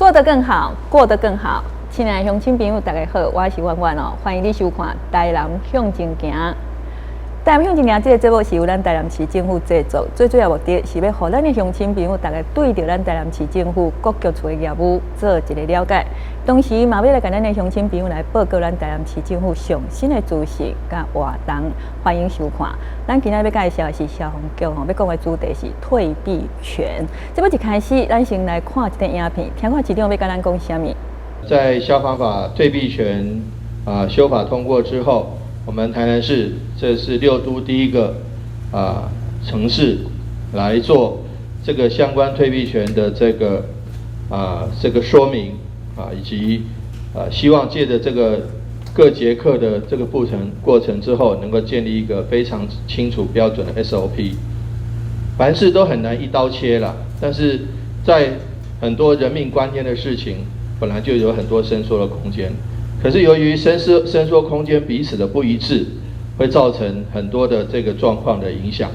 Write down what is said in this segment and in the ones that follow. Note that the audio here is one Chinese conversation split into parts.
做得更好，过得更好。亲爱的乡亲朋友，大家好，我是婉婉哦，欢迎你收看《台南向前行》。台南向前行这个节目是由咱台南市政府制作，最主要目的是要让咱的乡亲朋友大家对着咱台南市政府各局处的业务做一个了解，同时嘛要来跟咱的乡亲朋友来报告咱台南市政府上新的资讯甲活动，欢迎收看。咱今日要介绍的是消防局要讲的主题是退避权。这要一开始，咱先来看一段影片，听看市长要跟咱讲什么。在消防法退避权修法通过之后，我们台南市这是6都第一个城市来做这个相关退避权的这个说明以及希望借着这个各节课的这个过程之后，能够建立一个非常清楚标准的 SOP。凡事都很难一刀切啦，但是在很多人命关天的事情，本来就有很多伸缩的空间。可是由于伸缩空间彼此的不一致，会造成很多的这个状况的影响。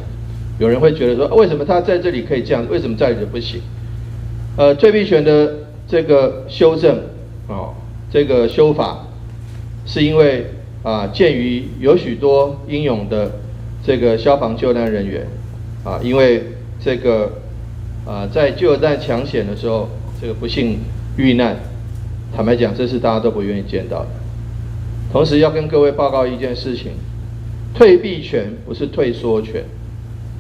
有人会觉得说，为什么他在这里可以这样，为什么在这里不行？退避权的这个修正这个修法，是因为鉴于有许多英勇的这个消防救难人员因为这个在救灾抢险的时候，这个不幸遇难。坦白讲，这是大家都不愿意见到的。同时要跟各位报告一件事情，退避权不是退缩权，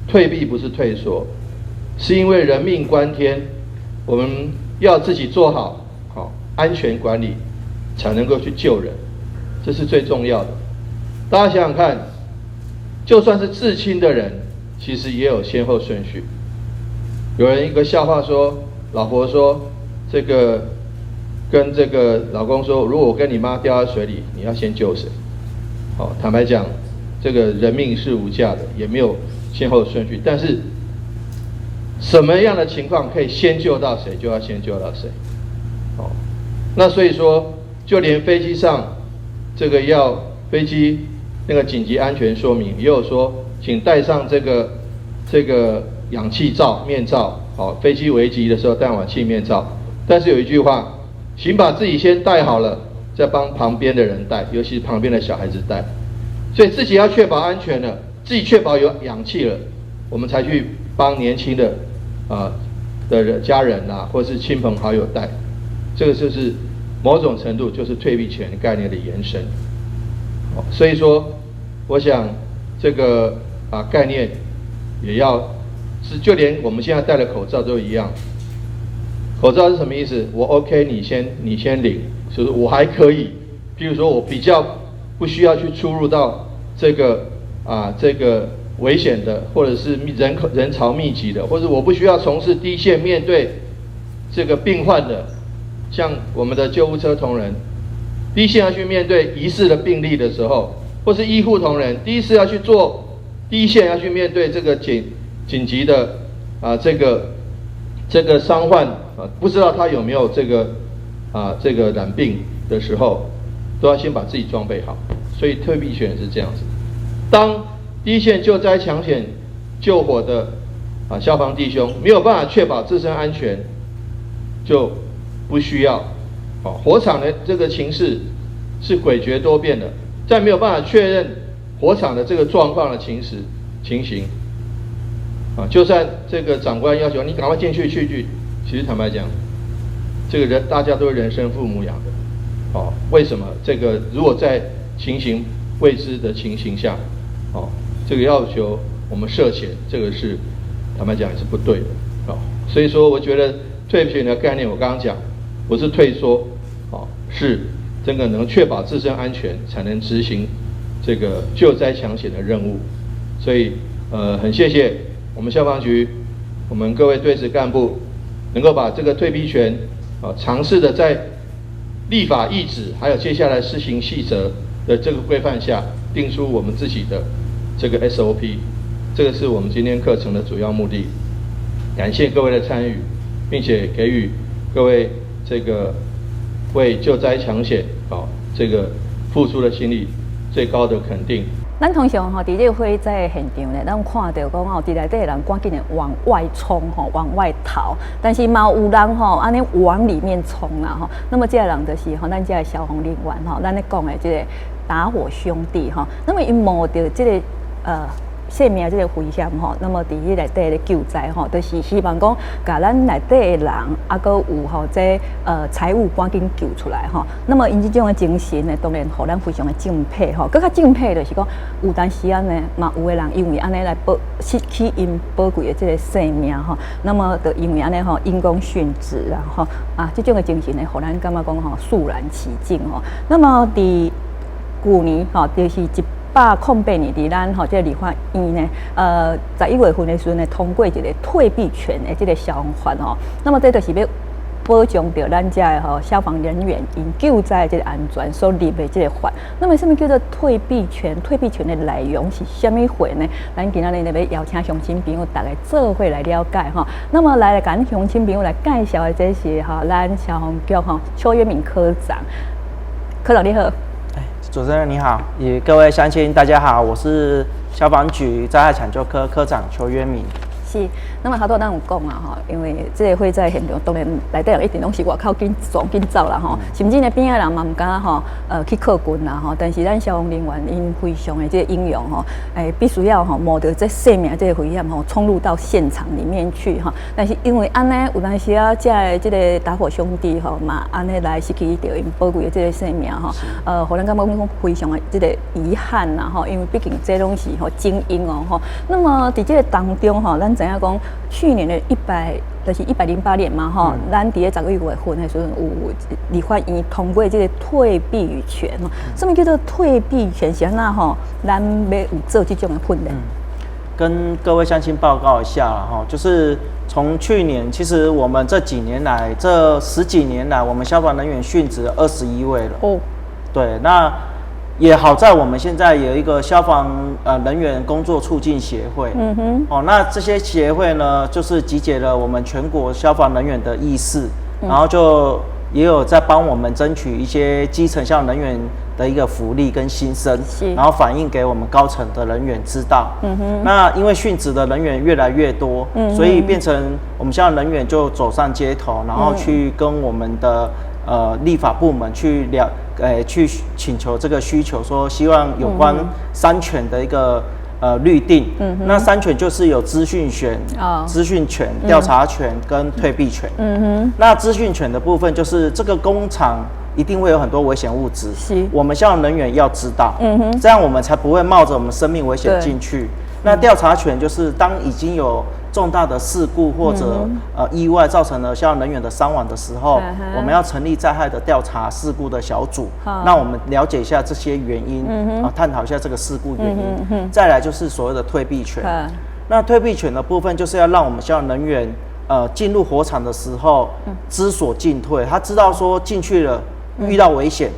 退避不是退缩，是因为人命关天，我们要自己做好安全管理，才能够去救人，这是最重要的。大家想想看，就算是至亲的人，其实也有先后顺序。有人一个笑话说，老婆说这个跟这个老公说，如果我跟你妈掉在水里，你要先救谁？坦白讲，这个人命是无价的，也没有先后顺序。但是什么样的情况可以先救到谁，就要先救到谁。那所以说，就连飞机上这个飞机那个紧急安全说明也有说，请戴上这个氧气罩面罩，飞机危急的时候戴氧气面罩。但是有一句话，请把自己先戴好了，再帮旁边的人戴，尤其是旁边的小孩子戴。所以自己要确保安全了，自己确保有氧气了，我们才去帮年轻的家人或是亲朋好友戴。这个就是某种程度就是退避权概念的延伸。所以说，我想这个概念也要就连我们现在戴的口罩都一样。口罩是什么意思？我 OK， 你先领，就是我还可以。譬如说我比较不需要去出入到这个危险的，或者是人潮密集的，或者我不需要从事第一线面对这个病患的，像我们的救护车同仁，第一线要去面对疑似的病例的时候，或是医护同仁第一线要去面对这个紧急的这个伤患不知道他有没有这个染病的时候，都要先把自己装备好。所以退避权是这样子。当第一线救灾抢险救火的消防弟兄没有办法确保自身安全，就不需要火场的这个情势是诡谲多变的，在没有办法确认火场的这个状况的情形就算这个长官要求你赶快进去，其实坦白讲，这个大家都是人生父母养的，为什么这个如果在情形未知的情形下，这个要求我们涉险，这个是坦白讲也是不对的，所以说我觉得退避权的概念，我刚刚讲不是退缩，是真的能确保自身安全，才能执行这个救灾抢险的任务。所以很谢谢我们消防局，我们各位队职干部，能够把这个退避权尝试的在立法意旨，还有接下来施行细则的这个规范下，定出我们自己的这个 SOP。这个是我们今天课程的主要目的。感谢各位的参与，并且给予各位这个为救灾抢险这个付出的心力最高的肯定。咱通常吼，伫这个火灾现场咧，咱看到讲吼，伫内底的人赶紧的往外冲吼，往外逃。但是嘛有人吼，安尼往里面冲啦吼。那么这个人就是吼，咱这个消防人员吼，咱咧讲的这个打火兄弟吼。那么因摸到这个生命这个危险吼，那么伫迄内底咧救灾吼，就是希望讲，甲咱内底的人啊，搁有吼这财物赶紧救出来吼。那么因这种的精神呢，当然互咱非常的敬佩吼。更较敬佩就是讲，有当时啊呢，嘛有的人因为安尼来失去因宝贵的这个生命吼，那么就因为安尼吼因公殉职啦吼啊，这种的精神呢，互咱感觉讲吼肃然起敬吼。那么伫去年吼，就是108年，伫咱吼这个立法院呢，11月份的时候呢，通过一个退避权的这个消防法吼。那么这就是要保障到咱这个吼消防人员因救灾这个安全所立的这个法。那么什么叫做退避权？退避权的内容是什么货呢？咱今仔日要邀请乡亲朋友大家做伙来了解哈。那么来甲咱乡亲朋友来介绍的这是哈咱消防局哈邱约敏科长。科长你好。主持人你好，也各位乡亲大家好，我是消防局灾害抢救科科长邱约敏。是，那么好多咱有讲啊吼，因为这个火灾现场当然内底人一定拢是外口紧撞紧走啦吼，甚至呢边仔人嘛唔敢吼去靠近啦吼，但是咱消防人员因非常的这个英勇吼，必须要吼冒着这生命这个危险吼，冲入到现场里面去哈。但是因为安尼有当时啊，这个打火兄弟吼嘛，安尼来失去掉因宝贵的这个生命吼，互咱感觉讲非常的这个遗憾啦吼，因为毕竟这拢是吼精英哦吼。那么伫这个当中吼，咱知影讲去年的108年嘛吼，咱伫个11月份的时候有立法院通过这个退避权吼。什么叫做退避权？是安那吼，咱要有做这种的训练。跟各位乡亲报告一下啦哈，就是从去年，其实我们这几年来，这10几年来，我们消防人员殉职21位了。哦，对，那也好在我们现在有一个消防人员工作促进协会。哦，那这些协会呢，就是集结了我们全国消防人员的意识，然后就也有在帮我们争取一些基层消防人员的一个福利跟心声，然后反映给我们高层的人员知道。那因为殉职的人员越来越多，所以变成我们消防人员就走上街头，然后去跟我们的立法部门去去请求这个需求，说希望有关3权的一个律定。那3权就是有资讯权、资讯权、调查权跟退避权。那资讯权的部分就是这个工厂一定会有很多危险物质，我们消防人员要知道，这样我们才不会冒着我们生命危险进去。那调查权就是当已经有重大的事故或者意外造成了消防人员的伤亡的时候，我们要成立灾害的调查事故的小组，让我们了解一下这些原因，探讨一下这个事故原因。再来就是所谓的退避权。那退避权的部分就是要让我们消防人员进入火场的时候知所进退，他知道说进去了遇到危险，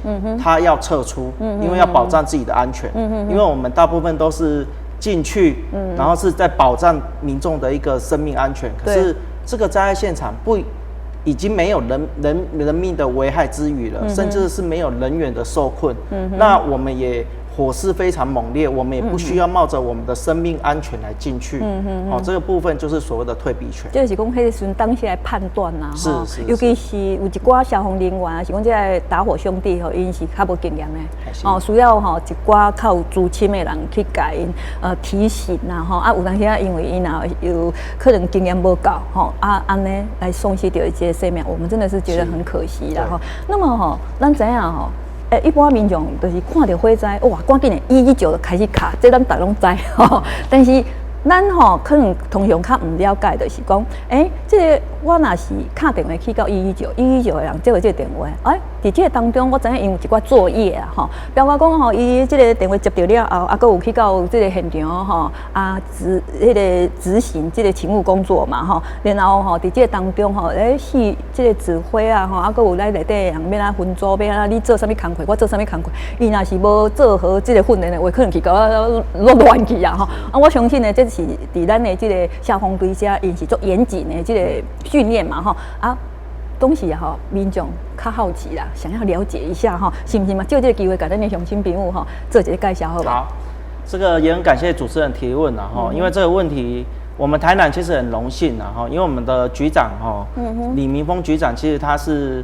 他要撤出，因为要保障自己的安全。因为我们大部分都是进去，然后是在保障民众的一个生命安全。可是这个灾害现场已经没有人命的危害之余了，甚至是没有人员的受困。那我们也火势非常猛烈，我们也不需要冒着我们的生命安全来进去。这个部分就是所谓的退避权。就是讲，迄个时阵当时来判断啦，是，尤其是有一寡消防人员，是讲这个打火兄弟吼，因是较无经验的，需要吼一寡较有资深的人去甲因提醒啦，吼有当时因为因有可能经验无够，吼安尼来丧失掉一些生命，我们真的是觉得很可惜啦，吼。那么吼，咱知影吼。一般民众就是看到火灾，哇，赶紧的119就开始卡，这咱大拢知吼。但是咱吼可能通常较唔了解，就是讲，这个我若是打电话去到119的人接到这个电话，伫这个当中我知影因有一寡作业啊，吼，包括讲吼，伊这个电话接到了后，搁有去到这个现场吼，执行这个勤务工作嘛，吼，然后吼伫这个当中吼，这个指挥啊，吼，搁有内底人要哪分组，要哪你做啥物工课，我做啥物工课，伊若是无做好这个训练的话，可能去搞乱去啊，吼，我相信呢，这是伫咱的这个消防队遮，因是做严谨的这个训练嘛，吼当时啊，民众较好奇啦，想要了解一下哈，是不是嘛？借这个机会，甲咱的乡亲朋友哈做一个介绍好吧？好，这个也很感谢主持人提问啊哈，因为这个问题我们台南其实很荣幸啊哈，因为我们的局长哈，李明峰局长其实他是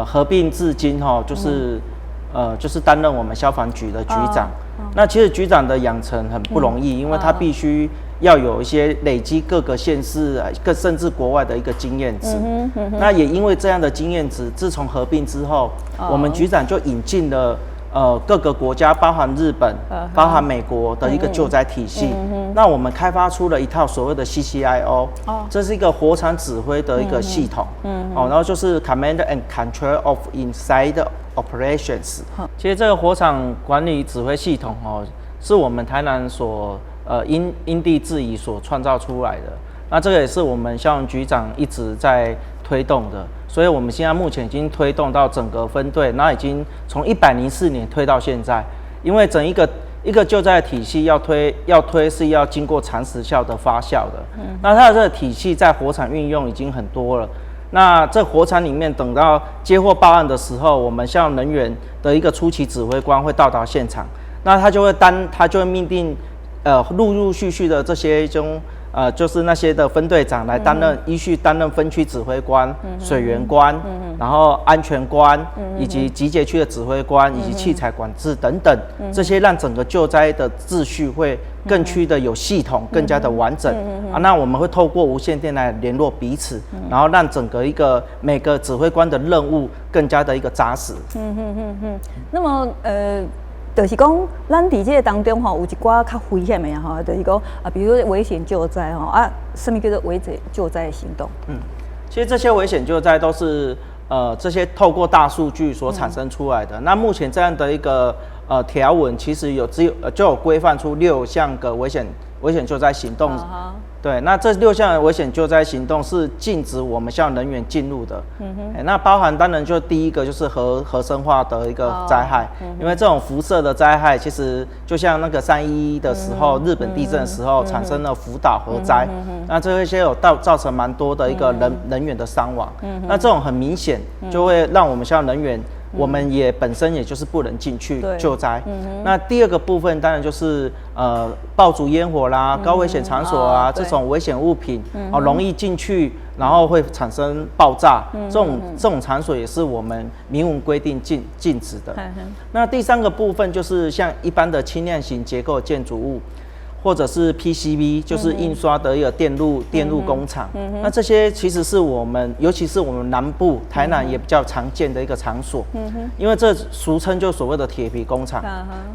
合并至今哈，就是担任我们消防局的局长。那其实局长的养成很不容易，因为他必须要有一些累积各个县市、甚至国外的一个经验值。那也因为这样的经验值，自从合并之后，我们局长就引进了各个国家，包含日本、包含美国的一个救灾体系。那我们开发出了一套所谓的 CCIO，这是一个火场指挥的一个系统。然后就是 Command and Control of Inside Operations。其实这个火场管理指挥系统是我们台南所因地制宜所创造出来的。那这个也是我们消防局长一直在推动的，所以我们现在目前已经推动到整个分队，那已经从104年推到现在。因为整一个救灾体系要推是要经过长时效的发酵的。那它的这个体系在火场运用已经很多了。那这火场里面，等到接获报案的时候，我们消防人员的一个初期指挥官会到达现场，那他就会命定陆续的这些就是那些的分队长来依序担任分区指挥官、水源官，然后安全官，以及集结区的指挥官，以及器材管制等等，这些让整个救灾的秩序会更趋的有系统，更加的完整。那我们会透过无线电来联络彼此，然后让整个每个指挥官的任务更加的一个扎实。那么就是讲，咱伫这个当中有一寡较危险的就是讲比如说危险救灾什么叫做危险救灾的行动？其实这些危险救灾都是这些透过大数据所产生出来的。那目前这样的一个条文，其实就有规范出6项个危险救灾行动。对，那这6项危险救灾行动是禁止我们消防人员进入的。那包含当然就第一个就是核生化的一个灾害，因为这种辐射的灾害，其实就像那个311的时候，日本地震的时候产生了福岛核灾，那这些有造成蛮多的一个人员的伤亡。那这种很明显就会让我们消防人员。我们也本身也就是不能进去救灾。那第二个部分当然就是爆竹烟火啦、高危险场所啊，这种危险物品容易进去，然后会产生爆炸，这种场所也是我们明文规定禁止的。那第三个部分就是像一般的轻量型结构建筑物。或者是 PCB， 就是印刷的一个电路工厂。那这些其实是我们，尤其是我们南部台南也比较常见的一个场所。因为这俗称就所谓的铁皮工厂。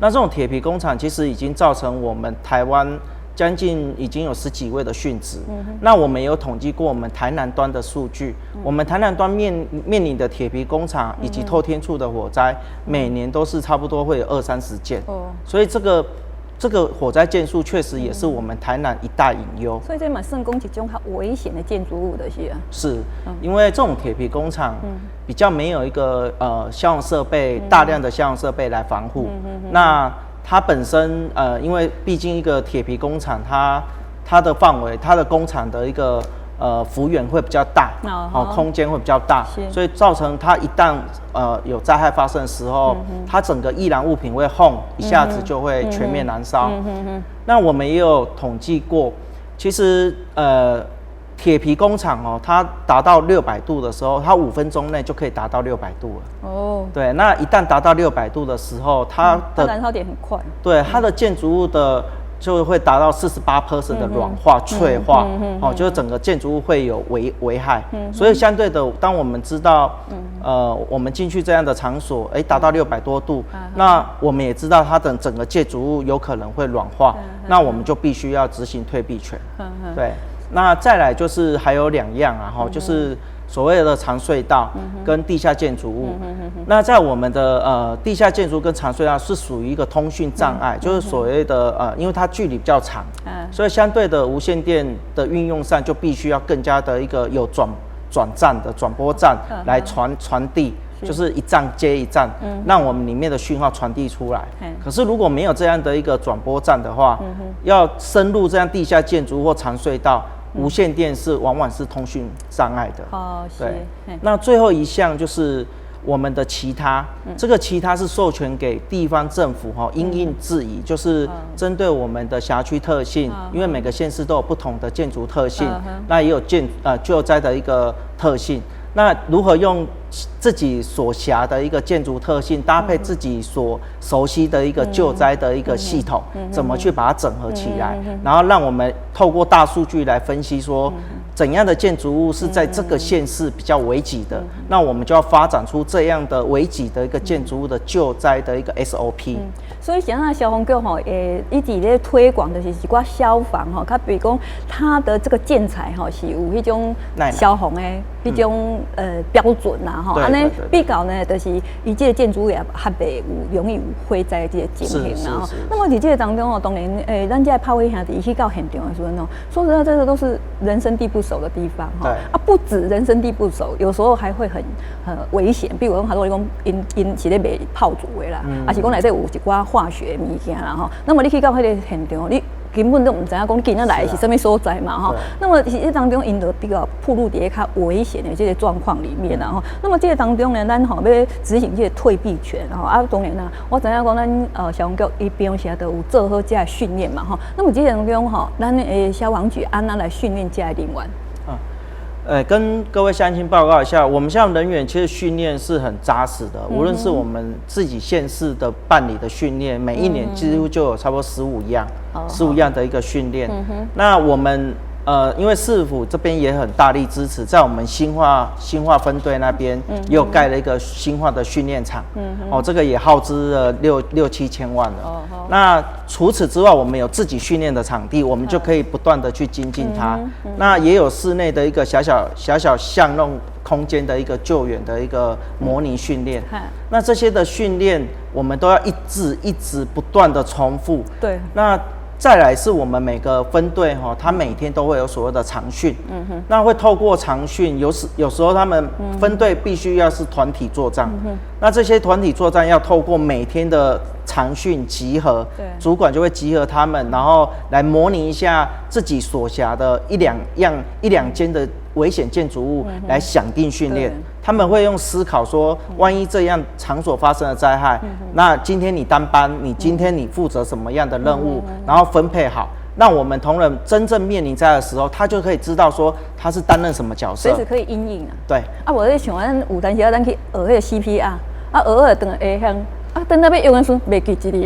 那这种铁皮工厂其实已经造成我们台湾将近已经有10几位的殉职。那我们也有统计过我们台南端的数据，我们台南端面临的铁皮工厂以及透天厝的火灾，每年都是差不多会有20-30件。所以这个火灾件数确实也是我们台南一大隐忧，所以这嘛算讲一种较危险的建筑物的是因为这种铁皮工厂比较没有一个消防设备大量的消防设备来防护，那它本身因为毕竟一个铁皮工厂，它的范围，它的工厂的一个幅员会比较大，空间会比较大，所以造成它一旦有灾害发生的时候，它整个易燃物品会轰一下子就会全面燃烧。那我们也有统计过，其实铁皮工厂它达到600度的时候，它5分钟内就可以达到600度了。对，那一旦达到600度的时候，它燃烧点很快。对，它的建筑物的。就会达到48% 的软化、脆化，就是整个建筑物会有危害。所以相对的，当我们知道，我们进去这样的场所，达到600多度，那我们也知道它的整个建筑物有可能会软化，那我们就必须要执行退避权。对，那再来就是还有2样就是所谓的长隧道跟地下建筑物。那在我们的地下建筑跟长隧道是属于一个通讯障碍，就是所谓的因为它距离比较长，所以相对的无线电的运用上就必须要更加的一个有转站的转播站来传递，就是一站接一站，让我们里面的讯号传递出来。可是如果没有这样的一个转播站的话，要深入这样地下建筑物或长隧道，无线电往往是通讯障碍的。对。那最后一项就是我们的其他，这个其他是授权给地方政府因应制宜，就是针对我们的辖区特性，因为每个县市都有不同的建筑特性，那也有救灾的一个特性。那如何用自己所辖的一个建筑特性，搭配自己所熟悉的一个救灾的一个系统，怎么去把它整合起来，然后让我们透过大数据来分析说，怎样的建筑物是在这个县市比较危急的，那我们就要发展出这样的危急的一个建筑物的救灾的一个 SOP。所以现在消防局一直在推广的是一寡消防它比如讲它的这个建材是有迄种消防的迄种标准啦安尼比较呢，就是伊这个建筑物也较袂有容易有火灾这个情形啦那么在这个当中当然咱这炮灰兄弟去到现场的时候说实在，这个都是人生地不熟的地方不止人生地不熟，有时候还会很危险。比如讲，很多人讲因是咧卖炮竹的啦，是讲内底有一寡化学物件啦那么你去到迄个现场，你根本都唔知影讲今仔来是什么所在嘛那么这当中因就比较暴露在较危险的这个状况里面啦那么这个当中呢，咱要执行这个退避权当然啦，我知影讲咱消防局伊平时都有做好这个训练嘛那么这个当中咱消防局安怎来训练这个人员？跟各位乡亲报告一下，我们消防人员其实训练是很扎实的，无论是我们自己县市的办理的训练，每一年几乎就有差不多15样的一个训练。那我们因为市府这边也很大力支持，在我们新化分队那边也有盖了一个新化的训练场，这个也耗资了6-7千万了。那除此之外，我们有自己训练的场地，我们就可以不断的去精进它。那也有室内的一个小小巷弄空间的一个救援的一个模拟训练。那这些的训练，我们都要一直不断的重复。对。那再来是我们每个分队它每天都会有所谓的常训，那会透过常训，有时候他们分队必须要是团体作战，那这些团体作战要透过每天的常训集合，主管就会集合他们，然后来模拟一下自己所辖的一两间的危险建筑物来想定训练。他们会用思考说，万一这样场所发生了灾害，那今天你单班，今天你负责什么样的任务，然后分配好，让我们同仁真正面临灾害的时候，他就可以知道说他是担任什么角色，随时可以因应对。我在想，咱有当时咱去学迄个 CPR，学了等下向。等那边用的时候没记记哩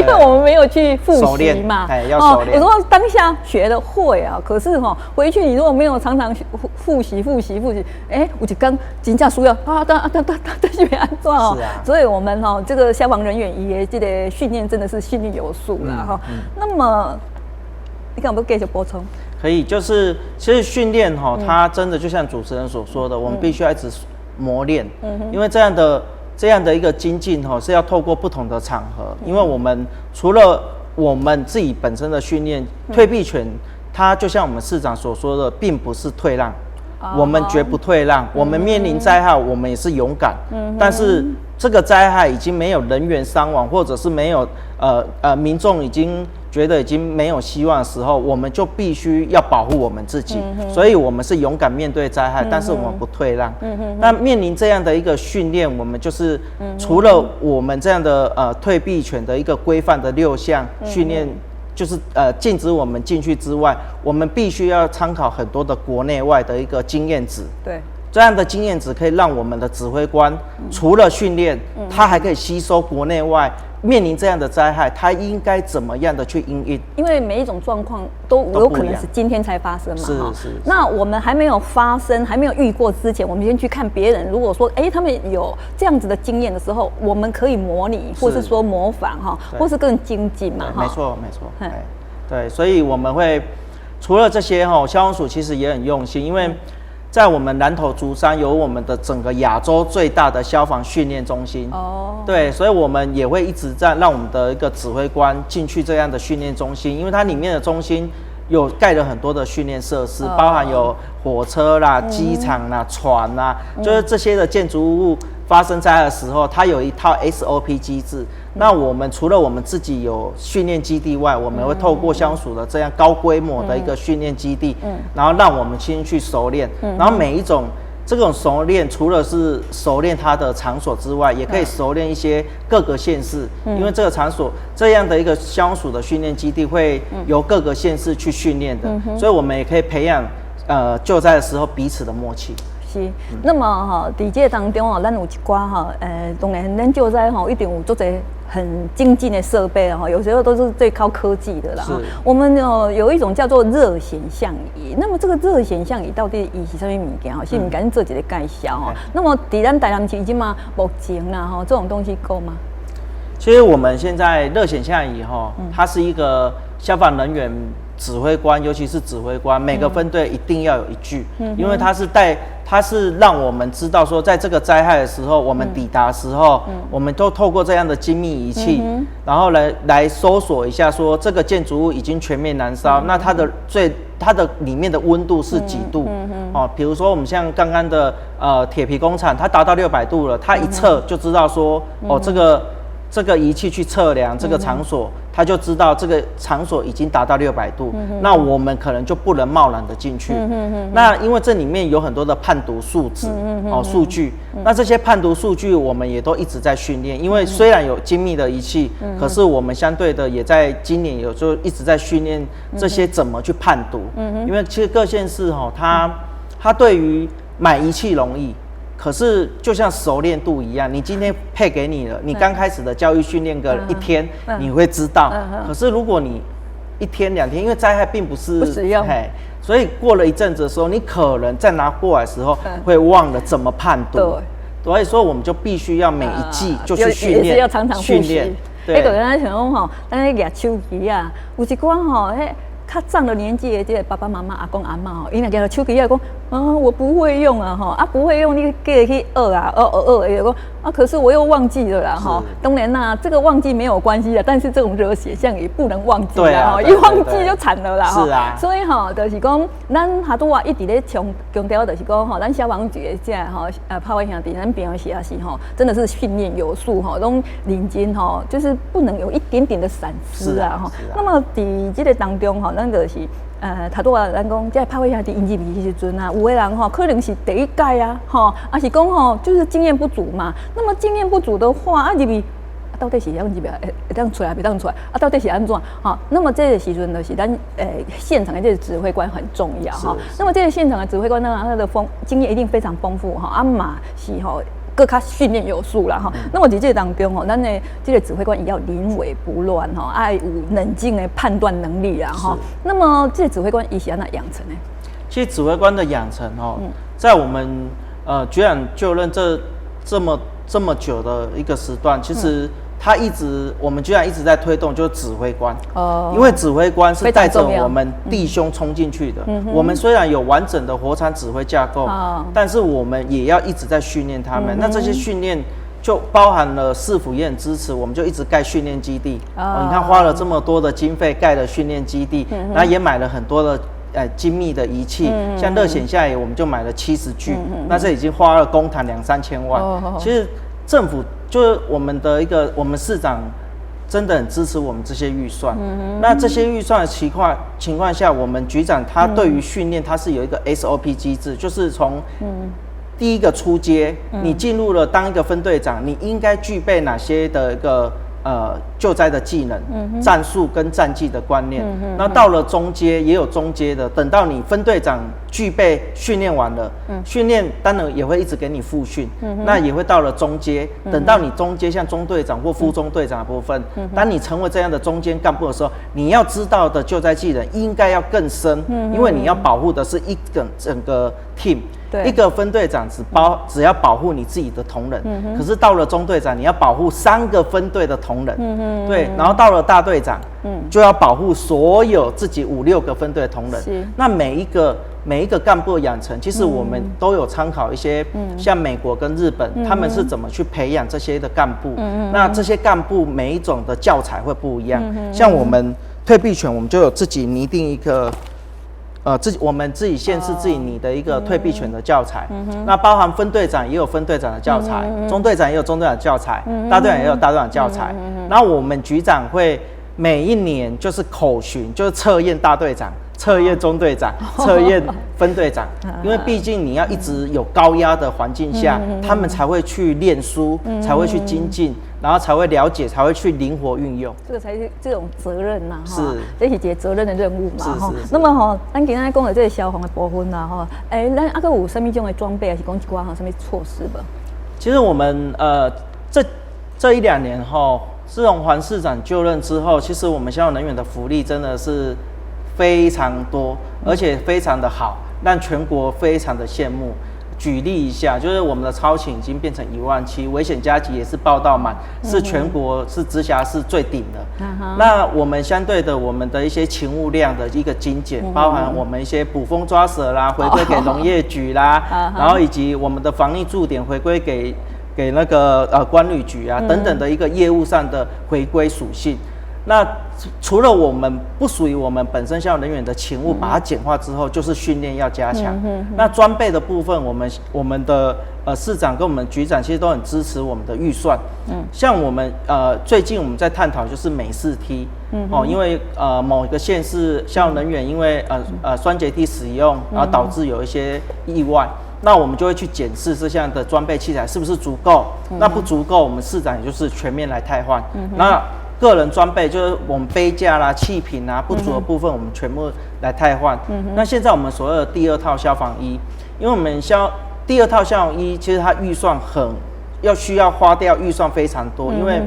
因为我们没有去复习嘛。要熟练。有时候当下学的会可是回去你如果没有常常复习，有一天真正需要是要安怎所以我们这个消防人员也这个训练真的是训练有素啦那么你敢不继续补充？可以，就是其实训练它真的就像主持人所说的，我们必须要一直磨练，因为这样的一个精进是要透过不同的场合，因为我们除了我们自己本身的训练，退避权，它就像我们市长所说的，并不是退让，我们绝不退让，我们面临灾害，我们也是勇敢，但是这个灾害已经没有人员伤亡，或者是没有民众已经觉得已经没有希望的时候，我们就必须要保护我们自己，所以我们是勇敢面对灾害，但是我们不退让。那面临这样的一个训练，我们就是除了我们这样的退避权的一个规范的6项训练，就是禁止我们进去之外，我们必须要参考很多的国内外的一个经验值。对。这样的经验值可以让我们的指挥官除了训练，他还可以吸收国内外面临这样的灾害，他应该怎么样的去因应？因为每一种状况都有可能是今天才发生嘛。是。那我们还没有发生、还没有遇过之前，我们先去看别人。如果说他们有这样子的经验的时候，我们可以模拟，或是说模仿或是更精进嘛。没错。对，所以我们会除了这些消防署其实也很用心，因为在我们南投竹山有我们的整个亚洲最大的消防训练中心对，所以我们也会一直在让我们的一个指挥官进去这样的训练中心，因为它里面的中心有盖了很多的训练设施，包含有火车啦、机场啦、船啦，就是这些的建筑物发生灾害的时候，它有一套 SOP 机制。那我们除了我们自己有训练基地外，我们会透过消防署的这样高规模的一个训练基地，然后让我们先去熟练，然后每一种这种熟练除了是熟练它的场所之外，也可以熟练一些各个县市，因为这个场所这样的一个消防署的训练基地会由各个县市去训练的，所以我们也可以培养救灾的时候彼此的默契。是，那么哈，在这当中哦，咱有一寡哈，当然咱救灾哈一定有做些很精进的设备哈，有时候都是最靠科技的啦。是，我们有一种叫做热显像仪，那么这个热显像仪到底伊是什么物件哈？是唔赶紧做一个介绍哈。那么在咱台南市已经嘛目前啦哈，这种东西够吗？其实我们现在热显像仪哈，它是一个消防人员指挥官，尤其是指挥官，每个分队一定要有一具，因为它是让我们知道说，在这个灾害的时候，我们抵达的时候，我们都透过这样的精密仪器，然后来搜索一下说这个建筑物已经全面燃烧，那它的里面的温度是几度？哦，比如说我们像刚刚的铁皮工厂，它达到600度了，它一测就知道说，哦这个仪器去测量这个场所，他就知道这个场所已经达到600度，那我们可能就不能贸然的进去。那因为这里面有很多的判读数值数据，那这些判读数据我们也都一直在训练。因为虽然有精密的仪器，可是我们相对的也在今年就一直在训练这些怎么去判读。因为其实各县市它对于买仪器容易。可是就像熟练度一样，你今天配给你了，你刚开始的教育训练个1天，你会知道。可是如果你1天2天，因为灾害并不是不实用，所以过了一阵子的时候，你可能再拿过来的时候会忘了怎么判读。所以说我们就必须要每一季就去训练，也是要常常训练。对，个人想讲吼，咱咧举手机啊，有一寡吼，较长了年纪的这个爸爸妈妈、阿公阿嬷吼，伊若举到手机啊，讲我不会用啊吼，不会用，你给去学啊，学，讲可是我又忘记了啦哈。当然啦，这个忘记没有关系的，但是这种热显像也不能忘记啦，一忘记就惨了啦哈。是啊。所以就是讲，咱哈拄一直咧强调，就是讲咱消防局的这炮位兄弟，咱平常时也是真的是训练有素拢认真就是不能有一点点的闪失啊哈。那么在这个当中咱就是头拄咱讲，这炮位兄弟因入去的时阵啊，有的人可能是第一届啊，是讲就是经验不足嘛。那么经验不足的话，入去到底是要入去会当出来，袂当出来到底是安怎？那么这个时阵就是咱现场的这个指挥官很重要哈。那么这个现场的指挥官呢，他的经验一定非常丰富哈，嘛是各较训练有素啦哈。那么在这当中咱的这个指挥官也要临危不乱爱有冷静的判断能力啦哈。那么这个指挥官伊是安怎养成的？其实指挥官的养成在我们局长就任这么久的一个时段，其实我们居然一直在推动，就是指挥官。因为指挥官是带着我们弟兄冲进去的。我们虽然有完整的火场指挥架构，但是我们也要一直在训练他们。那这些训练就包含了市府也很支持，我们就一直盖训练基地。你看花了这么多的经费盖了训练基地，然后也买了很多的精密的仪器，像热显像仪我们就买了70具，那这已经花了公帑2-3千万。其实政府就是我们市长真的很支持我们这些预算。那这些预算的情况下，我们局长他对于训练他是有一个 SOP 机制，就是从第一个出街，你进入了当一个分队长，你应该具备哪些的一个救灾的技能、战术跟战绩的观念。那到了中阶也有中阶的，等到你分队长具备训练完了，训练当然也会一直给你复训。那也会到了中阶，等到你中阶像中队长或副中队长的部分，当你成为这样的中间干部的时候，你要知道的救灾技能应该要更深，因为你要保护的是整个 team。一个分队长只要保护你自己的同仁，可是到了中队长，你要保护3个分队的同仁，对，然后到了大队长，就要保护所有自己5-6个分队的同仁。那每一个干部的养成，其实我们都有参考一些，像美国跟日本，他们是怎么去培养这些的干部。那这些干部每一种的教材会不一样，像我们退避权，我们就有自己拟定一个。我们自己县市自己拟的一个退避权的教材，那包含分队长也有分队长的教材，中队长也有中队长的教材，大队长也有大队长的教材。然后我们局长会每一年就是口巡，就是测验大队长测验中队长、测验分队长，因为毕竟你要一直有高压的环境下，他们才会去练书，才会去精进，然后才会了解，才会去灵活运用。这个才是这种责任呐，是，这是一个责任的任务嘛，哈。那么哈，咱今天讲的这个消防的部分啦，哈，咱还有什么种的装备，还是讲一寡哈什么措施吧？其实我们这一两年哈，自从黄市长就任之后，其实我们消防人员的福利真的是非常多，而且非常的好，让全国非常的羡慕。举例一下，就是我们的超勤已经变成17000，危险加级也是报到满，是全国是直辖市最顶的。那我们相对的，我们的一些勤务量的一个精简，包含我们一些捕风抓蛇啦，回归给农业局啦，然后以及我们的防疫驻点回归给那个关旅局啊等等的一个业务上的回归属性。那除了我们不属于我们本身消防人员的勤务，把它简化之后，就是训练要加强。那装备的部分，我们的市长跟我们局长其实都很支持我们的预算。像我们最近我们在探讨就是美式梯，因为某一个县市消防人员因为酸碱梯使用，然后导致有一些意外。那我们就会去检视这项的装备器材是不是足够，那不足够，我们市长也就是全面来汰换。那个人装备就是我们杯架啦、气瓶啊不足的部分，我们全部来汰换。那现在我们所谓的第二套消防衣，因为我们第二套消防衣，其实它预算需要花掉预算非常多，因为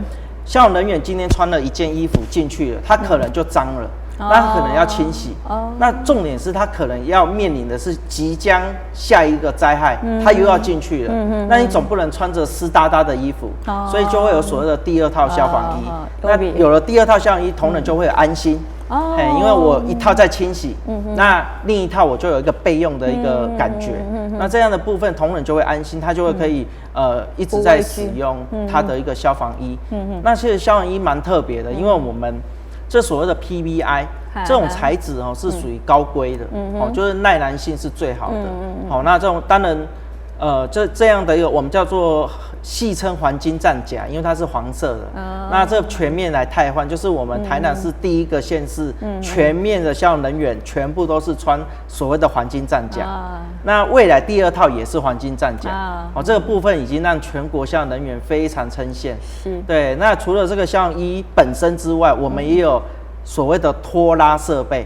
消防人员今天穿了一件衣服进去了，他可能就脏了。那他可能要清洗，那重点是他可能要面临的是即将下一个灾害，他又要进去了，那你总不能穿着湿哒哒的衣服，所以就会有所谓的第二套消防衣。那有了第二套消防衣，同仁就会安心，因为我一套在清洗，那另一套我就有一个备用的一个感觉，那这样的部分同仁就会安心，他就会可以一直在使用他的一个消防衣。那其实消防衣蛮特别的，因为我们这所谓的 PVI 这种材质是属于高规的，就是耐燃性是最好的。好，那这种当然，这样的一个我们叫做戏称黄金战甲，因为它是黄色的。那这全面来汰换，就是我们台南市第一个县市，全面的消防人员全部都是穿所谓的黄金战甲。那未来第二套也是黄金战甲。这个部分已经让全国消防人员非常称羡。对，那除了这个消防衣本身之外，我们也有所谓的拖拉设备。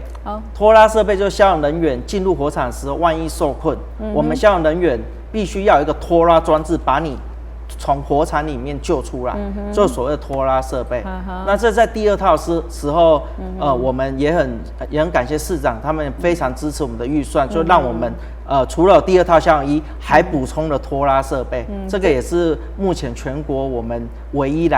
拖拉设备就是消防人员进入火场的时候，万一受困，我们消防人员必须要有一个拖拉装置，把你从火场里面救出来，就是所谓的拖拉设备。那这在第二套时候，我们也很感谢市长，他们非常支持我们的预算，就让我们除了第二套消防衣，还补充了拖拉设备。这个也是目前全国我们唯一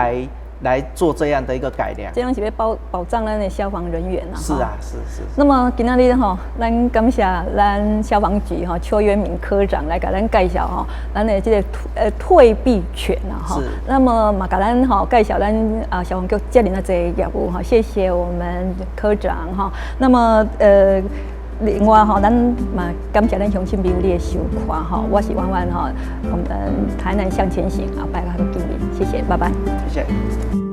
来做这样的一个改良，这样是要保障咱的消防人员啊。是啊，是。那么今天呢，咱感谢咱消防局邱渊明科长来给咱介绍咱的这个退避权啊哈。那么嘛，给咱介绍咱消防局接连的这个业务谢谢我们科长哈。那么另外咱嘛感谢咱乡亲朋友的收看我是婉婉我们台南向前行拜拜，见面，谢谢，拜拜，谢谢。